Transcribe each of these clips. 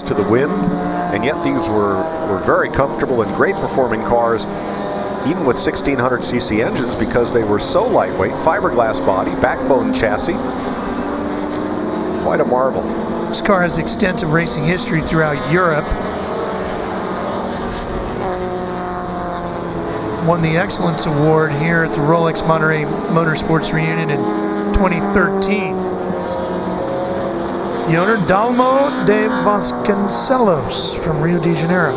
gust to the wind, and yet these were very comfortable and great performing cars, even with 1600cc engines, because they were so lightweight, fiberglass body, backbone chassis. Quite a marvel. This car has extensive racing history throughout Europe. Won the Excellence Award here at the Rolex Monterey Motorsports Reunion in 2013. The owner, Dalmo de Vasconcelos from Rio de Janeiro.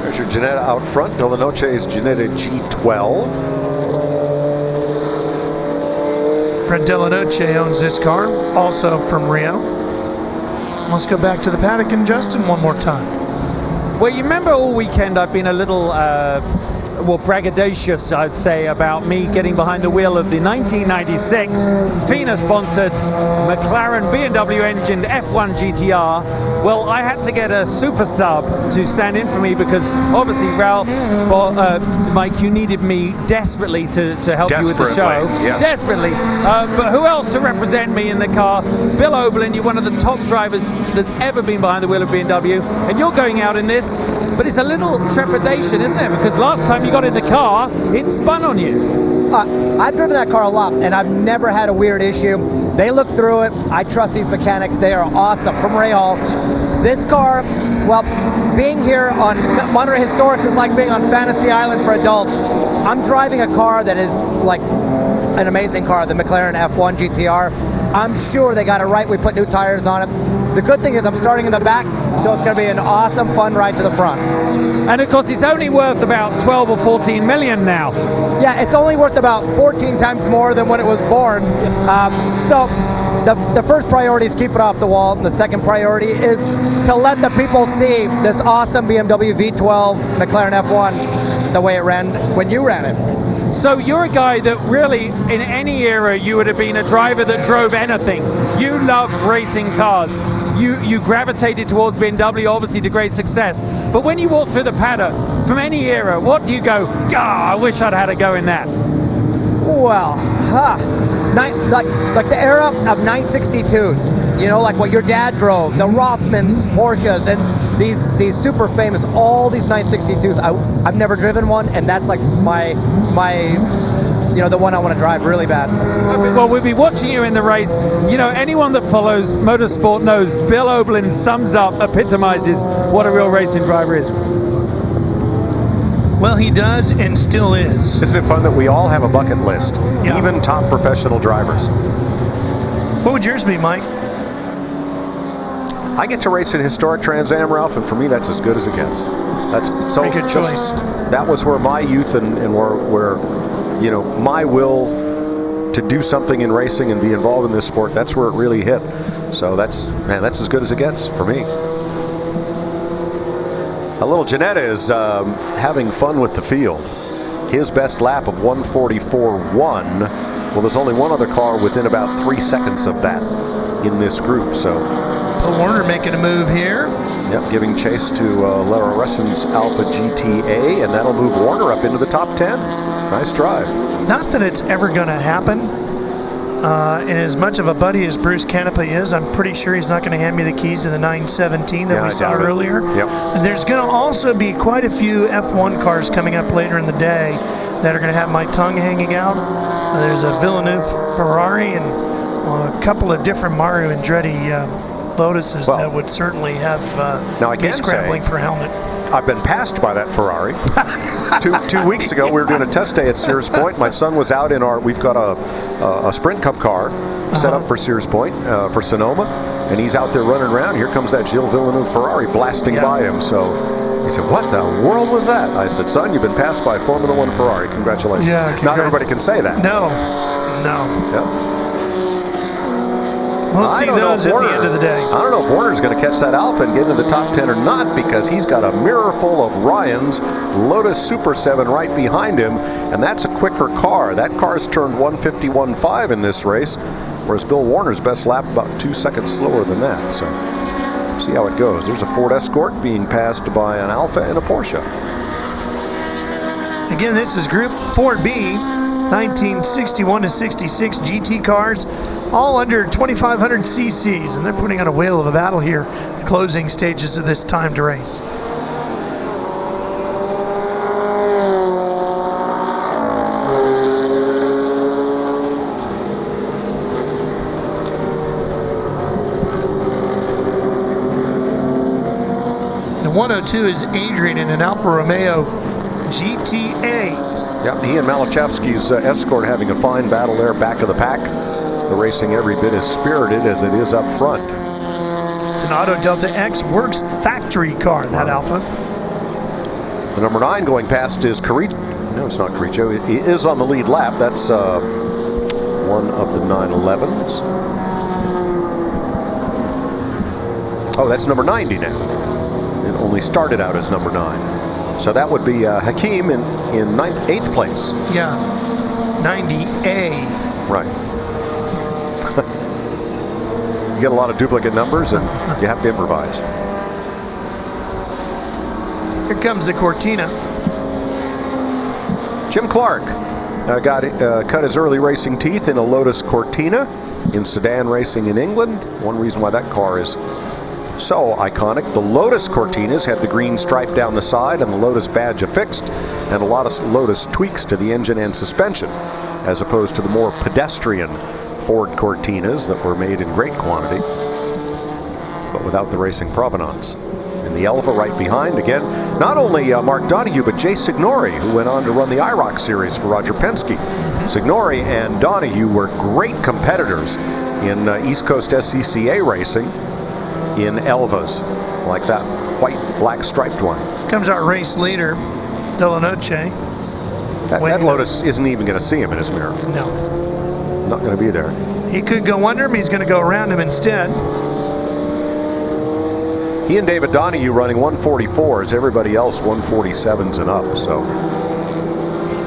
There's your Ginetta out front. De La Noche's Ginetta G12. Fred De La Noche owns this car, also from Rio. Let's go back to the paddock and Justin one more time. Well, you remember all weekend I've been a little, well, braggadocious, I'd say, about me getting behind the wheel of the 1996 FINA-sponsored McLaren B&W engined F1 GTR. Well, I had to get a super sub to stand in for me because obviously Ralph, Mike, you needed me desperately to help you with the show. Yes. Desperately. But who else to represent me in the car? Bill Oberlin, you're one of the top drivers that's ever been behind the wheel of B&W, and you're going out in this, but it's a little trepidation, isn't it? Because last time you got in the car, it spun on you. I've driven that car a lot, and I've never had a weird issue. They look through it. I trust these mechanics. They are awesome. From Ray Hall. This car, well, being here on Monterey Historics is like being on Fantasy Island for adults. I'm driving a car that is like an amazing car, the McLaren F1 GTR. I'm sure they got it right. We put new tires on it. The good thing is I'm starting in the back, so it's going to be an awesome, fun ride to the front. And of course, it's only worth about 12 or 14 million now. Yeah, it's only worth about 14 times more than when it was born. So the first priority is keep it off the wall, and the second priority is to let the people see this awesome BMW V12 McLaren F1 the way it ran when you ran it. So you're a guy that really, in any era, you would have been a driver that drove anything. You love racing cars. You gravitated towards BMW, obviously to great success. But when you walk through the paddock, from any era, what do you go, I wish I'd had a go in that? Well, like the era of 962s, you know, like what your dad drove, the Rothmans, Porsches, and these super famous, all these 962s. I've never driven one, and that's like my you know, the one I want to drive really bad. Well, we'll be watching you in the race. You know, anyone that follows motorsport knows Bill Oberlin sums up, epitomizes what a real racing driver is. Well, he does and still is. Isn't it fun that we all have a bucket list, even top professional drivers? What would yours be, Mike? I get to race in historic Trans Am, Ralph, and for me that's as good as it gets. That's so good choice. That was where my youth and where you know, my will to do something in racing and be involved in this sport, that's where it really hit. So that's as good as it gets for me. A little Ginetta is having fun with the field. His best lap of 1:44.1. Well, there's only one other car within about 3 seconds of that in this group. So Paul Warner making a move here. Yep, giving chase to Lara Reson's Alpha GTA, and that'll move Warner up into the top 10. Nice drive. Not that it's ever going to happen. And as much of a buddy as Bruce Canepa is, I'm pretty sure he's not going to hand me the keys to the 917 that we saw earlier. Yep. And there's going to also be quite a few F1 cars coming up later in the day that are going to have my tongue hanging out. There's a Villeneuve Ferrari and a couple of different Mario Andretti Lotuses that would certainly have me scrambling for a helmet. I've been passed by that Ferrari. two weeks ago, we were doing a test day at Sears Point. My son was out in we've got a Sprint Cup car set up for Sears Point, for Sonoma, and he's out there running around. Here comes that Gilles Villeneuve Ferrari blasting by him. So he said, "What the world was that?" I said, "Son, you've been passed by a Formula One Ferrari. Congratulations." Yeah, not everybody can say that. No. Yep. We'll see those at the end of the day. I don't know if Warner's going to catch that Alpha and get into the top 10 or not, because he's got a mirror full of Ryan's Lotus Super 7 right behind him, and that's a quicker car. That car's turned 151.5 in this race, whereas Bill Warner's best lap about 2 seconds slower than that. So see how it goes. There's a Ford Escort being passed by an Alpha and a Porsche. Again, this is Group 4B, 1961 to 66 GT cars. all under 2,500 cc's, and they're putting on a whale of a battle here, the closing stages of this timed race. The 102 is Adrian in an Alfa Romeo GTA. Yep, he and Malachevsky's Escort having a fine battle there back of the pack. The racing every bit as spirited as it is up front. It's an Auto Delta X Works factory car, that Alfa. The number 9 going past is Carricho. No, it's not Carricho. He is on the lead lap. That's one of the 911s. Oh, that's number 90 now. It only started out as number 9. So that would be Hakim in 8th place. Yeah, 90A. Right. You get a lot of duplicate numbers and you have to improvise. Here comes the Cortina. Jim Clark cut his early racing teeth in a Lotus Cortina in sedan racing in England. One reason why that car is so iconic. The Lotus Cortinas had the green stripe down the side and the Lotus badge affixed, and a lot of Lotus tweaks to the engine and suspension, as opposed to the more pedestrian Ford Cortinas that were made in great quantity, but without the racing provenance. And the Elva right behind, again, not only Mark Donohue, but Jay Signori, who went on to run the IROC series for Roger Penske. Signori and Donohue were great competitors in East Coast SCCA racing in Elvas, like that white black striped one. Comes our race leader, Della Noche. That Lotus isn't even going to see him in his mirror. No. Not going to be there. He could go under him, he's going to go around him instead. He and David Donohue running 144s, everybody else 147s and up. So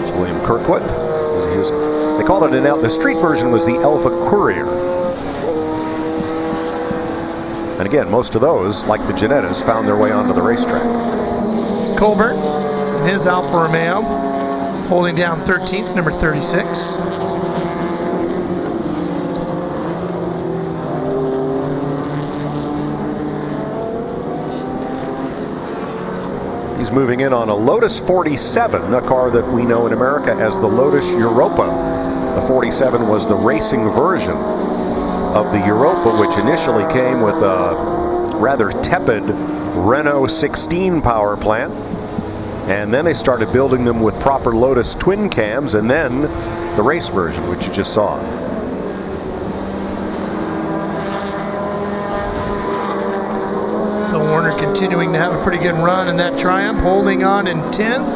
it's William Kirkwood. They called it the street version was the Elva Courier. And again, most of those, like the Ginettas, found their way onto the racetrack. It's Colbert and his Alfa Romeo, holding down 13th, number 36. He's moving in on a Lotus 47, a car that we know in America as the Lotus Europa. The 47 was the racing version of the Europa, which initially came with a rather tepid Renault 16 power plant. And then they started building them with proper Lotus twin cams, and then the race version, which you just saw. Bill Warner continuing to have a pretty good run in that Triumph, holding on in 10th.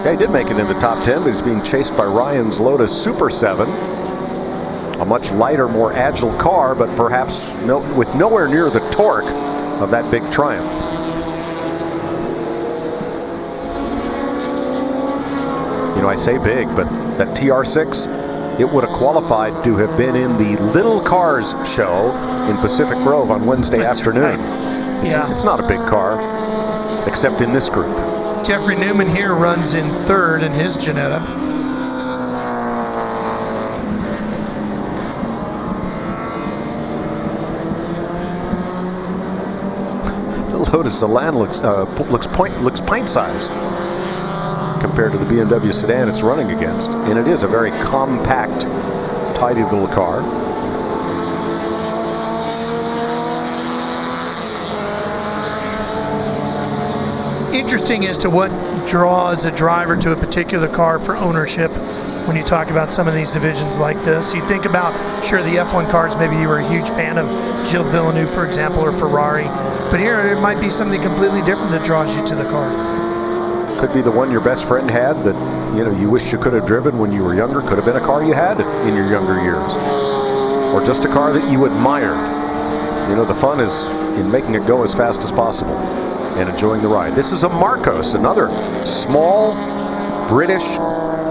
Yeah, he did make it in the top 10, but he's being chased by Ryan's Lotus Super 7. A much lighter, more agile car, but perhaps with nowhere near the torque of that big Triumph. You know, I say big, but that TR6, it would have qualified to have been in the Little Cars show in Pacific Grove on Wednesday afternoon. Yeah. It's not a big car, except in this group. Jeffrey Newman here runs in 3rd in his Ginetta. Lotus Elan looks pint-sized compared to the BMW sedan it's running against, and it is a very compact, tidy little car. Interesting as to what draws a driver to a particular car for ownership when you talk about some of these divisions like this. You think about, sure, the F1 cars, maybe you were a huge fan of Gilles Villeneuve, for example, or Ferrari. But here, it might be something completely different that draws you to the car. Could be the one your best friend had that, you know, you wish you could have driven when you were younger. Could have been a car you had in your younger years. Or just a car that you admired. You know, the fun is in making it go as fast as possible and enjoying the ride. This is a Marcos, another small British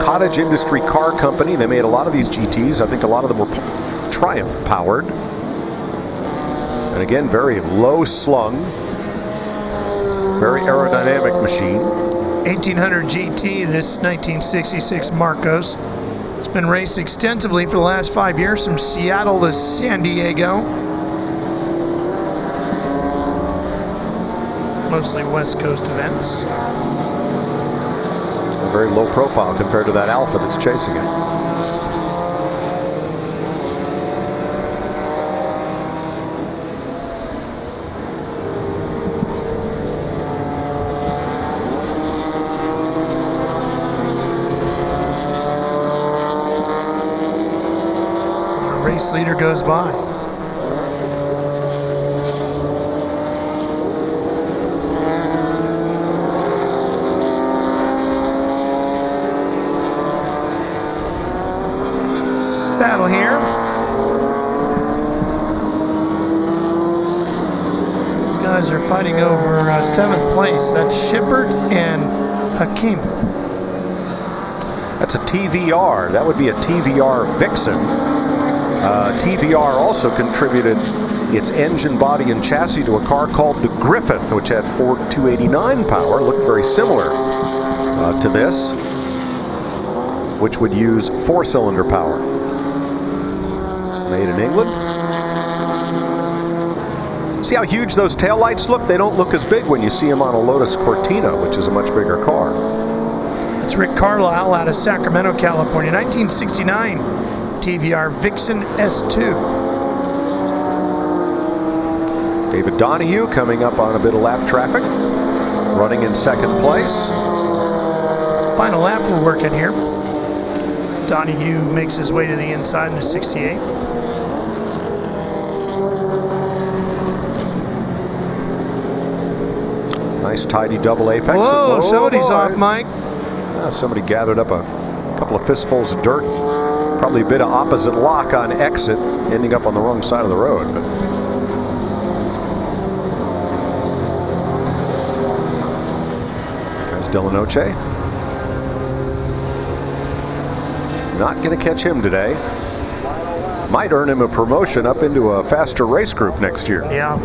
cottage industry car company. They made a lot of these GTs. I think a lot of them were Triumph powered. And again, very low slung, very aerodynamic machine. 1800 GT, this 1966 Marcos. It's been raced extensively for the last 5 years, from Seattle to San Diego. Mostly West Coast events. A very low profile compared to that Alpha that's chasing it. Race leader goes by. Battle here. These guys are fighting over 7th place. That's Shepard and Hakim. That's a TVR. That would be a TVR Vixen. TVR also contributed its engine, body, and chassis to a car called the Griffith, which had Ford 289 power. Looked very similar to this, which would use 4-cylinder power. Made in England. See how huge those taillights look? They don't look as big when you see them on a Lotus Cortina, which is a much bigger car. It's Rick Carlisle out of Sacramento, California. 1969 TVR Vixen S2. David Donahue coming up on a bit of lap traffic, running in 2nd place. Final lap we're working here. As Donahue makes his way to the inside in the 68. Nice tidy double apex. Whoa, somebody's off, Mike. Somebody gathered up a couple of fistfuls of dirt. Probably a bit of opposite lock on exit, ending up on the wrong side of the road. But there's Delanoche. Not going to catch him today. Might earn him a promotion up into a faster race group next year. Yeah.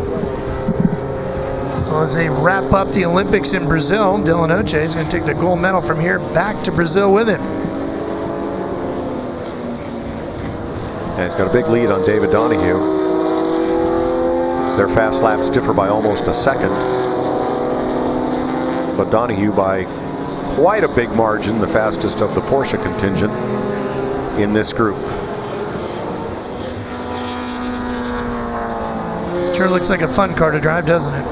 Well, as they wrap up the Olympics in Brazil, Delanoche is going to take the gold medal from here back to Brazil with him. And he's got a big lead on David Donahue. Their fast laps differ by almost a second. But Donahue by quite a big margin, the fastest of the Porsche contingent in this group. Sure looks like a fun car to drive, doesn't it?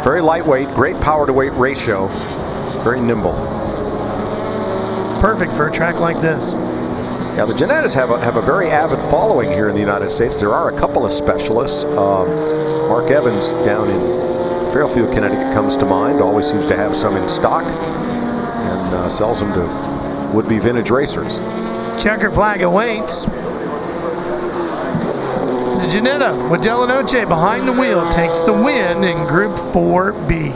Very lightweight, great power to weight ratio, very nimble. Perfect for a track like this. Yeah, the Ginettas have a very avid following here in the United States. There are a couple of specialists. Mark Evans down in Fairfield, Connecticut comes to mind. Always seems to have some in stock and sells them to would-be vintage racers. Checker flag awaits. The Ginetta with Delanoche behind the wheel takes the win in Group 4B.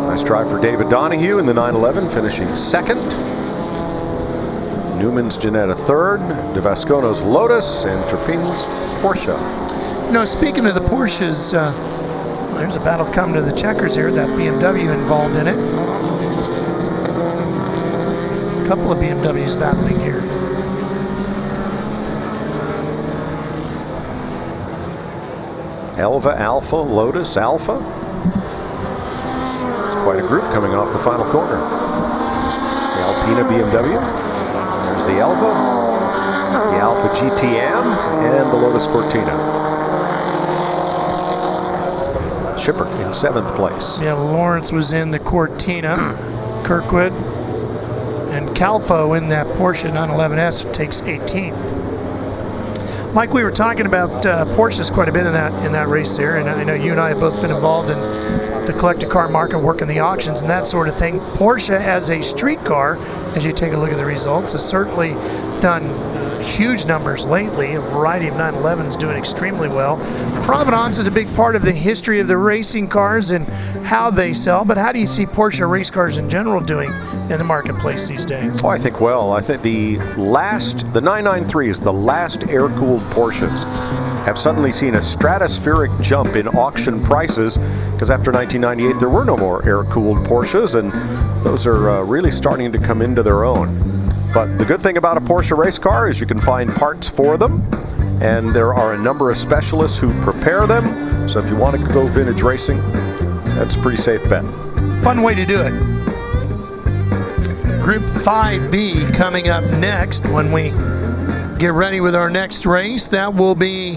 Nice drive for David Donahue in the 911, finishing 2nd. Newman's Ginetta 3rd, DeVascono's Lotus, and Turpin's Porsche. You know, speaking of the Porsches, there's a battle coming to the checkers here. That BMW involved in it. A couple of BMWs battling here. Elva, Alpha, Lotus, Alpha. It's quite a group coming off the final corner. The Alpina BMW. There's the Elva, the Alpha GTM, and the Lotus Cortina. Shepard in 7th place. Yeah, Lawrence was in the Cortina. Kirkwood and Calfo in that Porsche 911S takes 18th. Mike, we were talking about Porsches quite a bit in that race there, and I know you and I have both been involved in the collector car market, working the auctions and that sort of thing. Porsche as a street car, as you take a look at the results, has certainly done huge numbers lately. A variety of 911s doing extremely well. Provenance is a big part of the history of the racing cars and how they sell, but how do you see Porsche race cars in general doing in the marketplace these days? Oh, I think well. I think the 993 is the last air-cooled Porsches have suddenly seen a stratospheric jump in auction prices because after 1998 there were no more air-cooled Porsches, and those are really starting to come into their own. But the good thing about a Porsche race car is you can find parts for them, and there are a number of specialists who prepare them. So if you want to go vintage racing, that's a pretty safe bet. Fun way to do it. Group 5B coming up next when we get ready with our next race. That will be